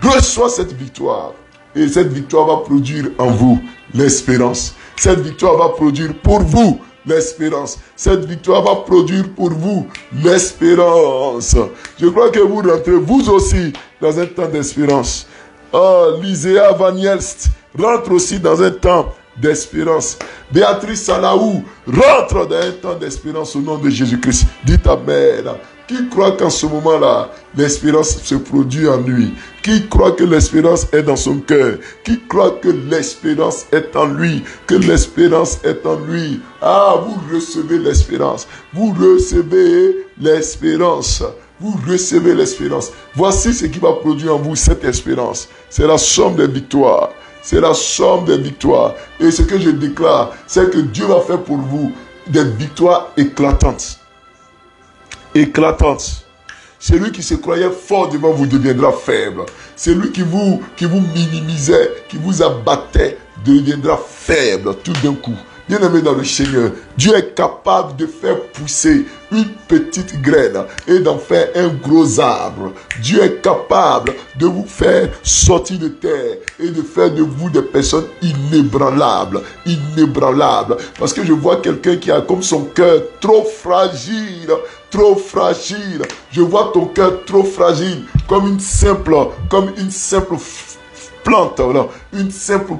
Reçois cette victoire. Et cette victoire va produire en vous l'espérance. Cette victoire va produire pour vous l'espérance. Cette victoire va produire pour vous l'espérance. Je crois que vous rentrez vous aussi dans un temps d'espérance. Oh, Lyséa Van Yelst rentre aussi dans un temps d'espérance. Béatrice Salaou rentre dans un temps d'espérance au nom de Jésus-Christ. Dites Amen. Qui croit qu'en ce moment-là, l'espérance se produit en lui? Qui croit que l'espérance est dans son cœur? Qui croit que l'espérance est en lui? Que l'espérance est en lui? Ah, vous recevez l'espérance. Vous recevez l'espérance. Vous recevez l'espérance. Voici ce qui va produire en vous cette espérance. C'est la somme des victoires. C'est la somme des victoires. Et ce que je déclare, c'est que Dieu va faire pour vous des victoires éclatantes. Éclatante. Celui qui se croyait fort devant vous deviendra faible. Celui qui vous minimisait, qui vous abattait, deviendra faible tout d'un coup. Bien-aimé dans le Seigneur, Dieu est capable de faire pousser une petite graine et d'en faire un gros arbre. Dieu est capable de vous faire sortir de terre et de faire de vous des personnes inébranlables. Inébranlables. Parce que je vois quelqu'un qui a comme son cœur trop fragile. Trop fragile. Je vois ton cœur trop fragile. Comme une simple plante, voilà, une simple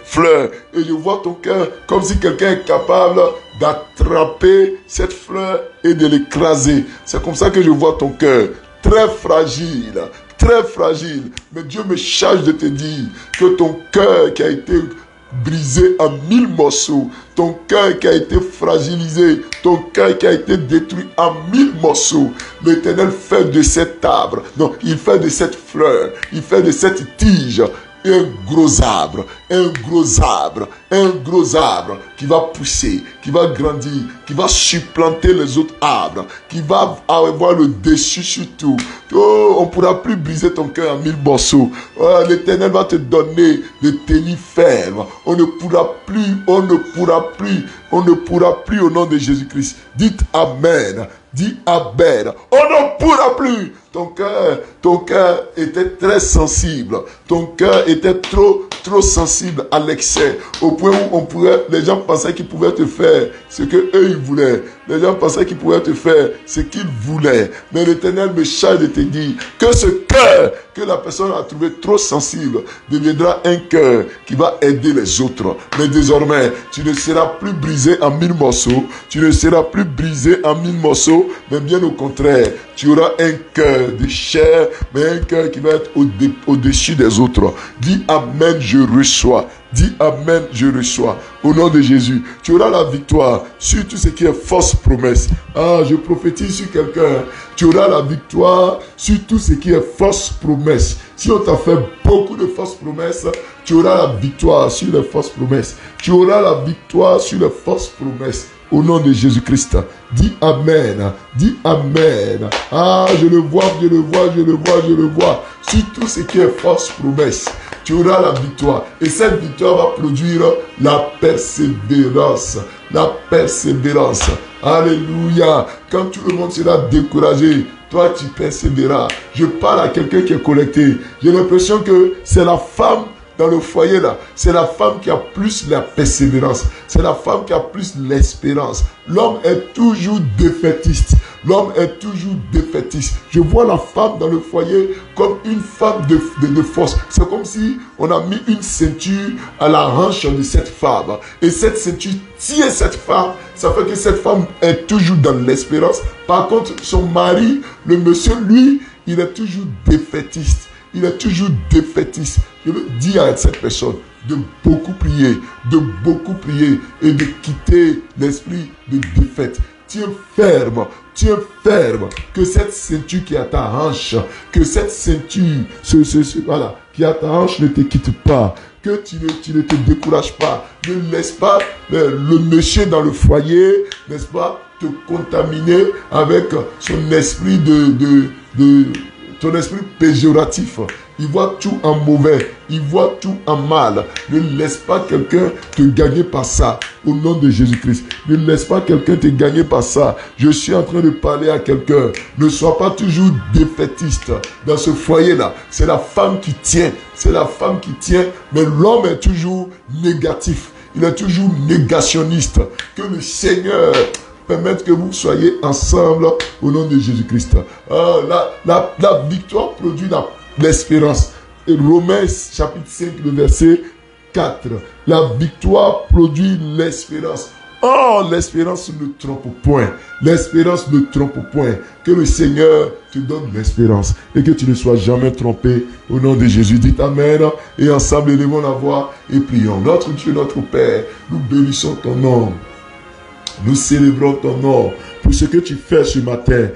fleur. Et je vois ton cœur comme si quelqu'un est capable d'attraper cette fleur et de l'écraser. C'est comme ça que je vois ton cœur, très fragile. Très fragile. Mais Dieu me charge de te dire que ton cœur qui a été brisé en 1000 morceaux, ton cœur qui a été fragilisé, ton cœur qui a été détruit en 1000 morceaux, l'Éternel fait de cet arbre, non, il fait de cette fleur, il fait de cette tige un gros arbre, qui va pousser, qui va grandir, qui va supplanter les autres arbres, qui va avoir le dessus sur tout. Oh, on ne pourra plus briser ton cœur en 1000 morceaux. Oh, l'Éternel va te donner de tenir ferme. On ne pourra plus au nom de Jésus-Christ. Dites Amen. Dis Amen. On ne pourra plus. Ton cœur était très sensible. Ton cœur était trop sensible à l'excès. Au point où les gens pensaient qu'ils pouvaient te faire ce que eux ils voulaient. Les gens pensaient qu'ils pouvaient te faire ce qu'ils voulaient. Mais l'Éternel me charge de te dire que ce cœur que la personne a trouvé trop sensible deviendra un cœur qui va aider les autres. Mais désormais, tu ne seras plus brisé en 1000 morceaux. Tu ne seras plus brisé en 1000 morceaux. Mais bien au contraire, tu auras un cœur de chair, mais un cœur qui va être au-dessus des autres. Dis Amen, je reçois. Dis Amen, je reçois. Au nom de Jésus, tu auras la victoire sur tout ce qui est fausse promesse. Ah, je prophétise sur quelqu'un. Tu auras la victoire sur tout ce qui est fausse promesse. Si on t'a fait beaucoup de fausses promesses, tu auras la victoire sur les fausses promesses. Tu auras la victoire sur les fausses promesses. Au nom de Jésus-Christ, dis Amen, dis Amen. Ah, je le vois. Sur tout ce qui est fausse promesse, tu auras la victoire. Et cette victoire va produire la persévérance. La persévérance. Alléluia. Quand tout le monde sera découragé, toi tu persévéreras. Je parle à quelqu'un qui est connecté. J'ai l'impression que c'est la femme dans le foyer là, c'est la femme qui a plus la persévérance. C'est la femme qui a plus l'espérance. L'homme est toujours défaitiste. L'homme est toujours défaitiste. Je vois la femme dans le foyer comme une femme de force. C'est comme si on a mis une ceinture à la hanche de cette femme. Et cette ceinture tient cette femme. Ça fait que cette femme est toujours dans l'espérance. Par contre, son mari, le monsieur, lui, il est toujours défaitiste. Il est toujours défaitiste. Je veux dire à cette personne de beaucoup prier et de quitter l'esprit de défaite. Tiens ferme, que cette ceinture qui est à ta hanche, que cette ceinture, voilà, qui est à ta hanche ne te quitte pas, que tu ne te décourages pas, ne laisse pas le monsieur dans le foyer, n'est-ce pas, te contaminer avec son esprit ton esprit péjoratif. Il voit tout en mauvais, il voit tout en mal. Ne laisse pas quelqu'un te gagner par ça, au nom de Jésus-Christ. Ne laisse pas quelqu'un te gagner par ça. Je suis en train de parler à quelqu'un. Ne sois pas toujours défaitiste dans ce foyer-là. C'est la femme qui tient, mais l'homme est toujours négatif. Il est toujours négationniste. Que le Seigneur permettre que vous soyez ensemble au nom de Jésus-Christ. La victoire produit l'espérance. Et Romains chapitre 5, le verset 4. La victoire produit l'espérance. Oh, l'espérance ne trompe point. L'espérance ne trompe point. Que le Seigneur te donne l'espérance et que tu ne sois jamais trompé. Au nom de Jésus, dites Amen. Et ensemble, élevons la voix et prions. Notre Dieu, notre Père, nous bénissons ton nom. Nous célébrons ton nom pour ce que tu fais ce matin.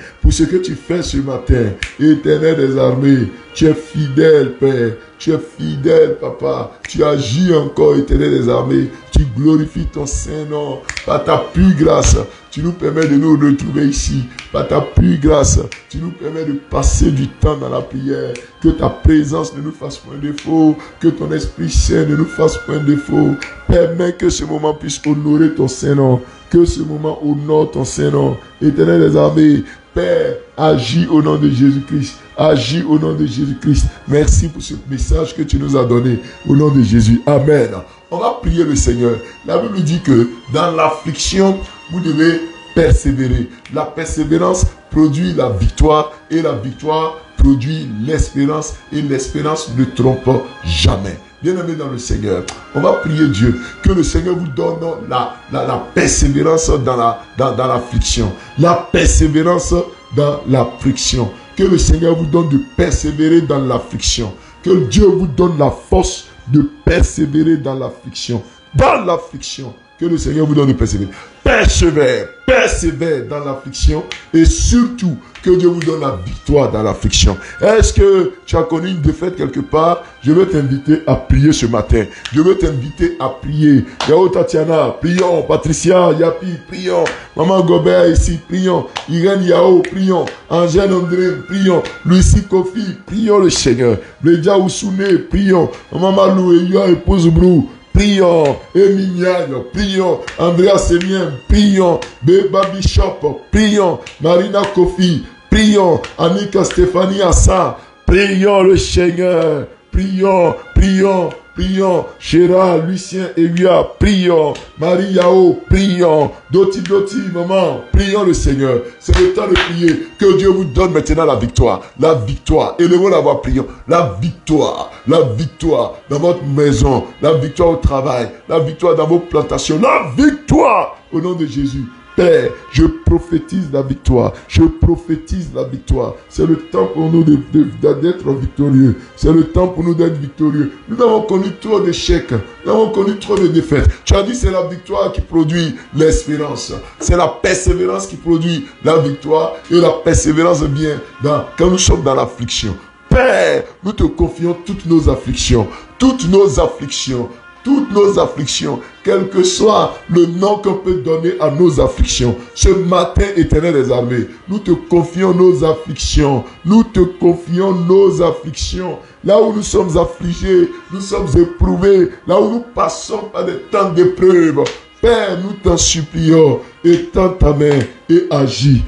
Éternel des armées, tu es fidèle, Père. Tu es fidèle, Papa. Tu agis encore, Éternel des armées. Tu glorifies ton Saint-Nom. Par ta pure grâce, tu nous permets de nous retrouver ici. Par ta pure grâce, tu nous permets de passer du temps dans la prière. Que ta présence ne nous fasse point défaut. Que ton Esprit Saint ne nous fasse point défaut. Permets que ce moment puisse honorer ton Saint-Nom. Que ce moment honore ton Saint-Nom. Éternel des armées, Père, agis au nom de Jésus-Christ. Agis au nom de Jésus-Christ. Merci pour ce message que tu nous as donné. Au nom de Jésus. Amen. On va prier le Seigneur. La Bible dit que dans l'affliction, vous devez persévérer. La persévérance produit la victoire et la victoire produit l'espérance et l'espérance ne trompe jamais. Bien-aimés dans le Seigneur, on va prier Dieu que le Seigneur vous donne la persévérance dans l'affliction. La persévérance dans l'affliction. Que le Seigneur vous donne de persévérer dans l'affliction. Que Dieu vous donne la force de persévérer dans l'affliction. Dans l'affliction. Que le Seigneur vous donne de persévérer. Persévère dans l'affliction et surtout que Dieu vous donne la victoire dans l'affliction. Est-ce que tu as connu une défaite quelque part? Je veux t'inviter à prier ce matin. Je veux t'inviter à prier. Yao Tatiana, prions. Patricia, Yapi, prions. Maman Gobert ici, prions. Irène Yao, prions. Angèle André, prions. Lucie Kofi, prions le Seigneur. Bledia Oussoune, prions. Maman Malou et Yo, épouse Brou. Prions, Emiliane, prions, Andrea Semien, prions, Beba Bishop, prions, Marina Kofi, prions, Annika Stéphanie Assa, prions le Seigneur, prions, Chéra, Lucien Elia, prions, Marie Yao, prions, Doti, maman, prions le Seigneur. C'est le temps de prier. Que Dieu vous donne maintenant la victoire. La victoire. Élevons la voix, prions. La victoire dans votre maison, la victoire au travail, la victoire dans vos plantations, la victoire au nom de Jésus. Père, je prophétise la victoire. C'est le temps pour nous d'être victorieux. C'est le temps pour nous d'être victorieux. Nous avons connu trop d'échecs. Nous avons connu trop de défaites. Tu as dit c'est la victoire qui produit l'espérance. C'est la persévérance qui produit la victoire. Et la persévérance vient quand nous sommes dans l'affliction. Père, nous te confions toutes nos afflictions, quel que soit le nom qu'on peut donner à nos afflictions. Ce matin, Éternel des armées, nous te confions nos afflictions. Là où nous sommes affligés, nous sommes éprouvés, là où nous passons par des temps d'épreuve. Père, nous t'en supplions, étends ta main et agis.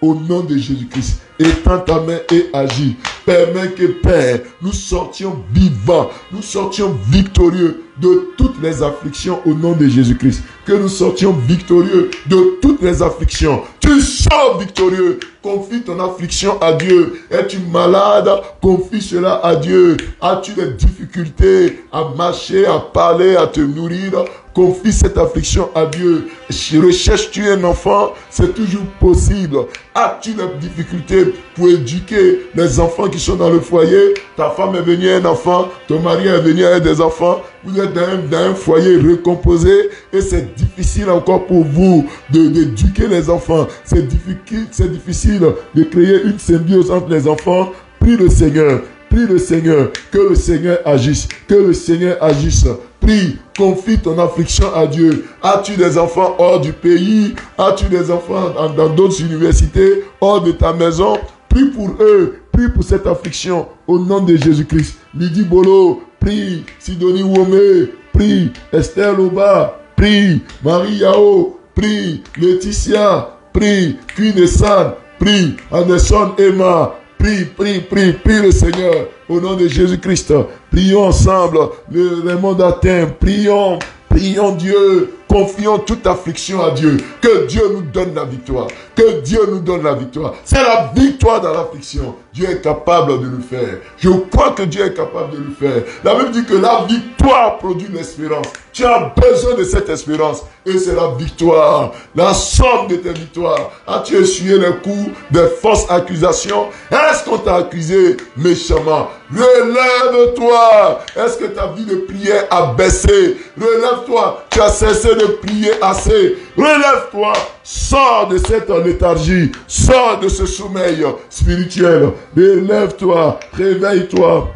Au nom de Jésus-Christ. Étends ta main et agis. Permets que, Père, nous sortions vivants, nous sortions victorieux de toutes les afflictions au nom de Jésus-Christ. Que nous sortions victorieux de toutes les afflictions. Tu sors victorieux. Confie ton affliction à Dieu. Es-tu malade? Confie cela à Dieu. As-tu des difficultés à marcher, à parler, à te nourrir? Confie cette affliction à Dieu. Recherches-tu un enfant? C'est toujours possible. As-tu des difficultés pour éduquer les enfants qui sont dans le foyer? Ta femme est venue à un enfant, ton mari est venu à des enfants. Vous êtes dans un foyer recomposé et c'est difficile encore pour vous d'éduquer les enfants. C'est difficile de créer une symbiose entre les enfants. Prie le Seigneur. Prie le Seigneur, que le Seigneur agisse, que le Seigneur agisse. Prie, confie ton affliction à Dieu. As-tu des enfants hors du pays? As-tu des enfants dans d'autres universités, hors de ta maison? Prie pour eux, prie pour cette affliction au nom de Jésus-Christ. Lydie Bolo, prie. Sidonie Wome, prie. Esther Loba, prie. Marie Yao, prie. Laetitia, prie. Queen Essan, prie. Anderson Emma, prie, prie, prie, prie le Seigneur au nom de Jésus-Christ. Prions ensemble, le monde atteint. Prions, prions Dieu. Confions toute affliction à Dieu. Que Dieu nous donne la victoire. Que Dieu nous donne la victoire. C'est la victoire dans l'affliction. Dieu est capable de le faire. Je crois que Dieu est capable de le faire. La Bible dit que la victoire produit l'espérance. Tu as besoin de cette espérance. Et c'est la victoire. La somme de tes victoires. As-tu essuyé les coups des fausses accusations? Est-ce qu'on t'a accusé méchamment? Relève-toi. Est-ce que ta vie de prière a baissé? Relève-toi. Tu as cessé de prier assez. Relève-toi. Sors de cette léthargie. Sors de ce sommeil spirituel. Relève-toi. Réveille-toi.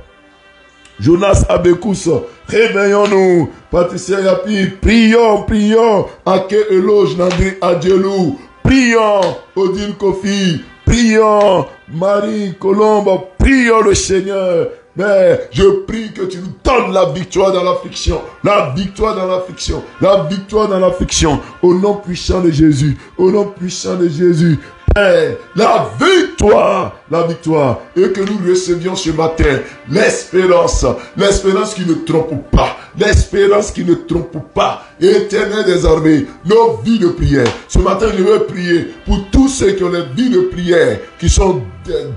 Jonas Abekous, réveillons-nous. Patricia Yapi, prions, prions. Ake Eloge Nandri Adjelou. Prions. Odile Kofi. Prions. Marie Colombe. Prions le Seigneur. Mais je prie que tu nous donnes la victoire dans l'affliction. La victoire dans l'affliction. La victoire dans l'affliction. Au nom puissant de Jésus. Au nom puissant de Jésus. Père, la victoire. La victoire. Et que nous recevions ce matin l'espérance. L'espérance qui ne trompe pas. L'espérance qui ne trompe pas. Éternel des armées, nos vies de prière. Ce matin, je veux prier pour tous ceux qui ont des vies de prière qui sont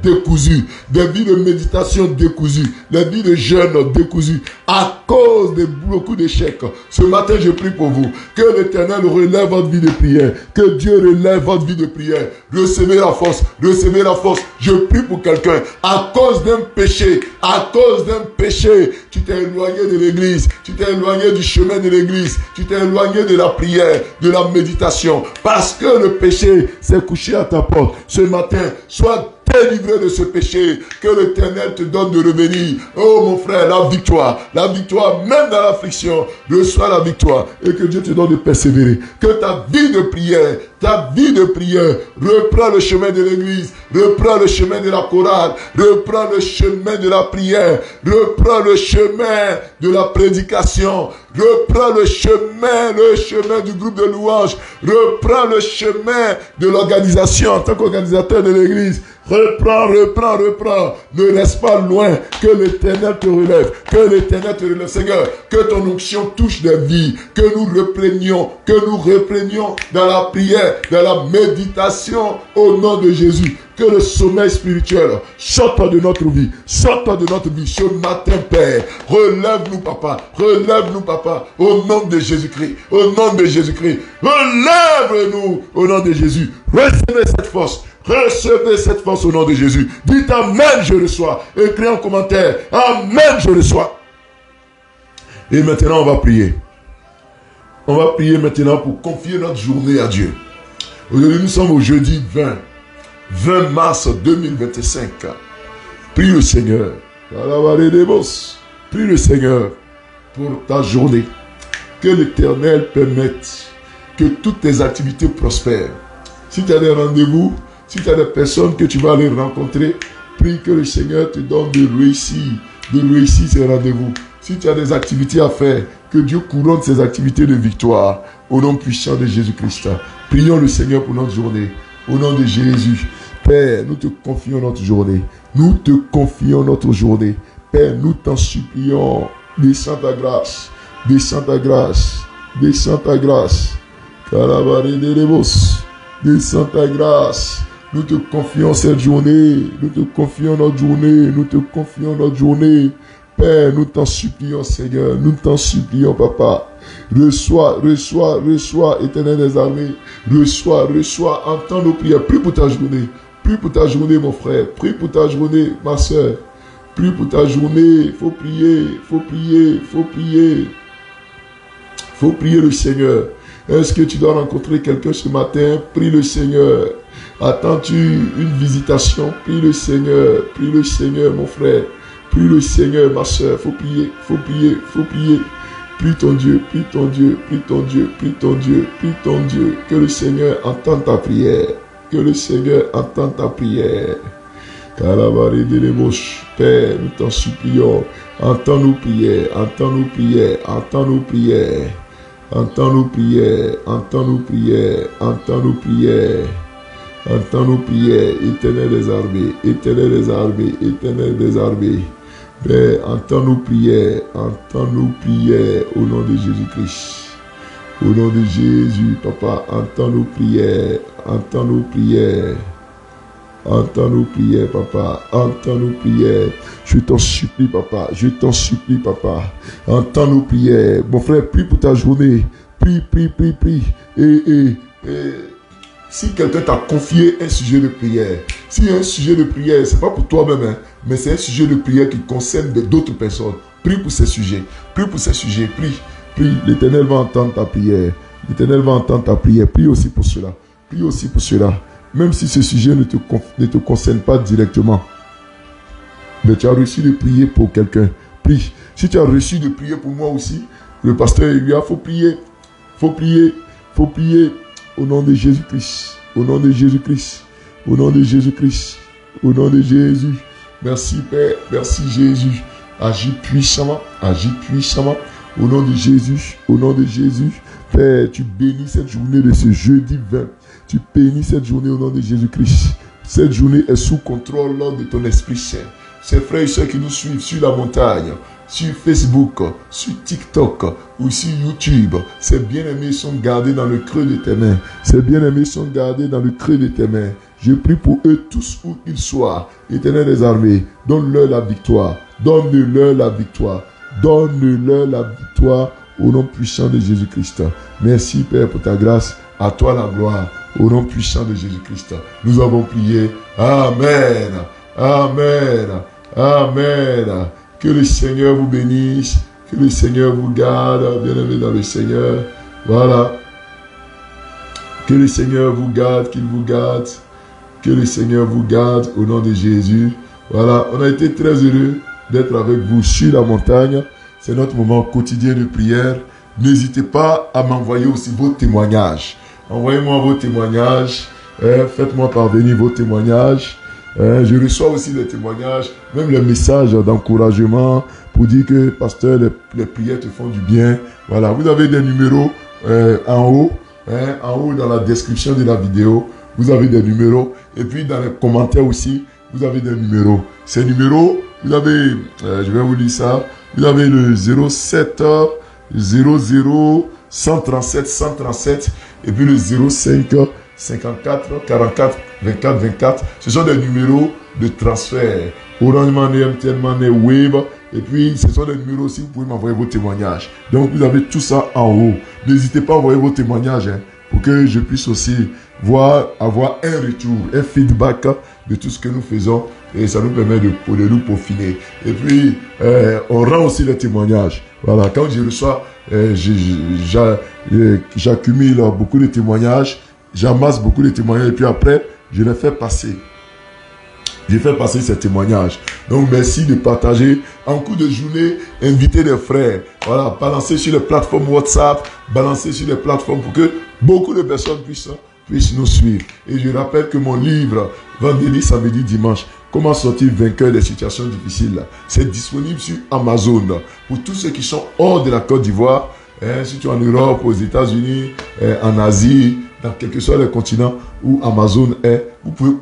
décousues, des vies de méditation décousues, des vies de jeûne décousues, à cause de beaucoup d'échecs. Ce matin, je prie pour vous, que l'Éternel relève votre vie de prière, que Dieu relève votre vie de prière. Recevez la force, recevez la force. Je prie pour quelqu'un, à cause d'un péché, tu t'es éloigné de l'église, tu t'es éloigné du chemin de l'église, tu t'es éloigné de la prière, de la méditation, parce que le péché s'est couché à ta porte. Ce matin, sois délivré de ce péché, que l'Éternel te donne de revenir. Oh mon frère, la victoire, même dans l'affliction, reçois la victoire et que Dieu te donne de persévérer. Que ta vie de prière reprend le chemin de l'église, reprend le chemin de la chorale, reprend le chemin de la prière, reprend le chemin de la prédication, reprend le chemin du groupe de louanges, reprend le chemin de l'organisation en tant qu'organisateur de l'église. Reprends. Ne reste pas loin. Que l'Éternel te relève. Seigneur, que ton onction touche des vies. Que nous reprenions dans la prière, dans la méditation au nom de Jésus. Que le sommeil spirituel sorte de notre vie. Ce matin, Père. Relève-nous, Papa. Au nom de Jésus-Christ. Relève-nous au nom de Jésus. Recevez cette force au nom de Jésus. Dites Amen, je reçois. Écrivez en commentaire. Amen, je reçois. Et maintenant, on va prier. On va prier maintenant pour confier notre journée à Dieu. Aujourd'hui, nous sommes au jeudi 20 mars 2025. Prie le Seigneur. Prie le Seigneur pour ta journée. Que l'Éternel permette que toutes tes activités prospèrent. Si tu as des rendez-vous, si tu as des personnes que tu vas aller rencontrer, prie que le Seigneur te donne de réussir ces rendez-vous. Si tu as des activités à faire, que Dieu couronne ces activités de victoire. Au nom puissant de Jésus-Christ. Prions le Seigneur pour notre journée. Au nom de Jésus. Père, nous te confions notre journée. Père, nous t'en supplions. Descends ta grâce. Descends ta grâce. Descends ta grâce. Descends ta grâce. Nous te confions cette journée. Nous te confions notre journée. Nous te confions notre journée. Père, nous t'en supplions, Seigneur. Nous t'en supplions, Papa. Reçois, Éternel des armées. Reçois, entends nos prières. Prie pour ta journée. Prie pour ta journée, mon frère. Prie pour ta journée, ma soeur. Prie pour ta journée. Faut prier. Faut prier le Seigneur. Est-ce que tu dois rencontrer quelqu'un ce matin? Prie le Seigneur. Attends-tu une visitation? Prie le Seigneur, mon frère. Prie le Seigneur, ma soeur. Faut prier. Prie ton Dieu. Que le Seigneur entende ta prière. Père, nous t'en supplions. Entends nos prières. Entends nos prières, Éternel des armées. Père, entends nos prières, au nom de Jésus-Christ. Au nom de Jésus, Papa, entends nos prières, Papa, entends nos prières. Je t'en supplie, Papa. Entends nos prières. Mon frère, prie pour ta journée. Prie. Et si quelqu'un t'a confié un sujet de prière, si un sujet de prière, c'est pas pour toi-même, hein, mais c'est un sujet de prière qui concerne d'autres personnes. Prie pour ces sujets. Prie. L'Éternel va entendre ta prière. Prie aussi pour cela. Même si ce sujet ne te concerne pas directement. Mais tu as reçu de prier pour quelqu'un. Prie. Si tu as reçu de prier pour moi aussi, le pasteur Elia, faut prier. Au nom de Jésus-Christ. Au nom de Jésus. Merci Père. Merci Jésus. Agis puissamment. Au nom de Jésus. Père, tu bénis cette journée de ce jeudi 20. Tu bénis cette journée au nom de Jésus-Christ. Cette journée est sous contrôle de ton Esprit Saint. Ces frères et sœurs qui nous suivent sur la montagne, sur Facebook, sur TikTok ou sur YouTube, ces bien-aimés sont gardés dans le creux de tes mains. Je prie pour eux tous où ils soient. Éternel des armées, donne-leur la victoire. Au nom puissant de Jésus-Christ. Merci Père pour ta grâce. À toi la gloire. Au nom puissant de Jésus-Christ. Nous avons prié. Amen. Que le Seigneur vous bénisse. Que le Seigneur vous garde. Bien-aimés dans le Seigneur. Voilà. Que le Seigneur vous garde. Qu'il vous garde. Que le Seigneur vous garde. Au nom de Jésus. Voilà. On a été très heureux d'être avec vous sur la montagne. C'est notre moment quotidien de prière. N'hésitez pas à m'envoyer aussi vos témoignages. Envoyez-moi vos témoignages. Faites-moi parvenir vos témoignages. Je reçois aussi des témoignages, même les messages d'encouragement pour dire que, pasteur, les prières te font du bien. Voilà, vous avez des numéros en haut dans la description de la vidéo. Vous avez des numéros. Et puis dans les commentaires aussi, vous avez des numéros. Ces numéros, vous avez, je vais vous dire ça, vous avez le 07 00 137 137 et puis le 05 54 44 24 24. Ce sont des numéros de transfert. Orange Money, MTN Money, Wave. Et puis, ce sont des numéros aussi, vous pouvez m'envoyer vos témoignages. Donc, vous avez tout ça en haut. N'hésitez pas à envoyer vos témoignages pour que je puisse aussi avoir un retour, un feedback de tout ce que nous faisons. Et ça nous permet de nous peaufiner. Et puis, on rend aussi les témoignages. Voilà, quand je reçois, j'accumule beaucoup de témoignages. J'amasse beaucoup de témoignages. Et puis après, je les fais passer. J'ai fait passer ces témoignages. Donc, merci de partager. En cours de journée, invitez des frères. Voilà, balancez sur les plateformes WhatsApp, balancez sur les plateformes pour que beaucoup de personnes puissent nous suivre. Et je rappelle que mon livre, vendredi, samedi, dimanche, comment sortir vainqueur des situations difficiles, c'est disponible sur Amazon. Pour tous ceux qui sont hors de la Côte d'Ivoire, si tu es en Europe, aux États-Unis, en Asie, dans quel que soit le continent où Amazon est, vous pouvez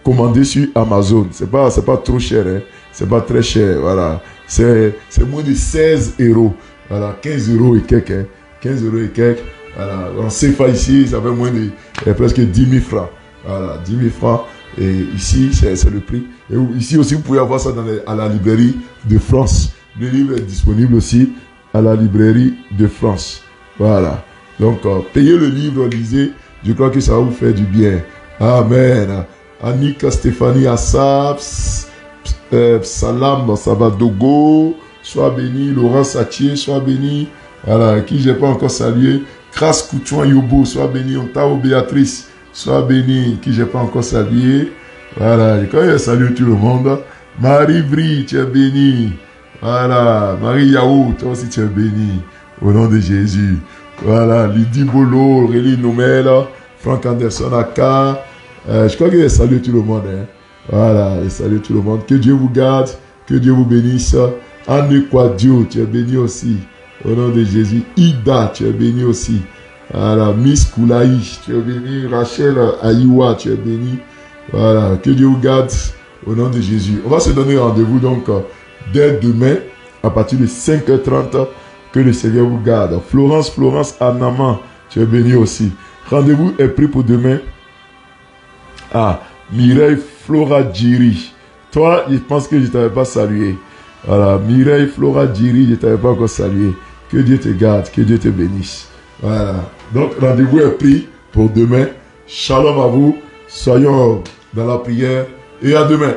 commander sur Amazon. C'est pas trop cher, c'est pas très cher, voilà. C'est moins de 16 €. Voilà, 15 euros et quelques. Hein. 15 euros et quelques. Voilà, en CFA ici, ça fait moins de presque 10 000 francs. Voilà, 10 000 francs. Et ici, c'est le prix. Et ici aussi, vous pouvez avoir ça à la librairie de France. Le livre est disponible aussi à la librairie de France. Voilà. Donc, payez le livre, lisez. Je crois que ça va vous faire du bien. Amen. Annika Stéphanie Assab, Salam Sabadogo, sois béni. Laurent Satier, sois béni. Voilà, qui j'ai pas encore salué. Kras Koutouan Yobo, sois béni. Ontao Béatrice, sois béni. Qui j'ai pas encore salué. Voilà, quand je salue tout le monde. Marie Brie, tu es béni. Voilà, Marie Yahou, toi aussi tu es béni. Au nom de Jésus. Voilà, Lydie Bolo, Aurélie Nomel, Franck Anderson Aka. Je crois que je salue tout le monde. Hein. Voilà, je salue tout le monde. Que Dieu vous garde, que Dieu vous bénisse. Anne Quadio, tu es béni aussi. Au nom de Jésus. Ida, tu es béni aussi. Voilà, Miss Koulaï, tu es béni. Rachel Aïwa, tu es béni. Voilà, que Dieu vous garde. Au nom de Jésus. On va se donner rendez-vous donc dès demain à partir de 5h30. Que le Seigneur vous garde. Florence Anama, tu es béni aussi. Rendez-vous est pris pour demain. Ah, Mireille Flora Djiri. Toi, je pense que je ne t'avais pas salué. Voilà, Mireille Flora Djiri, je ne t'avais pas encore salué. Que Dieu te garde, que Dieu te bénisse. Voilà. Donc, rendez-vous est pris pour demain. Shalom à vous. Soyons dans la prière. Et à demain.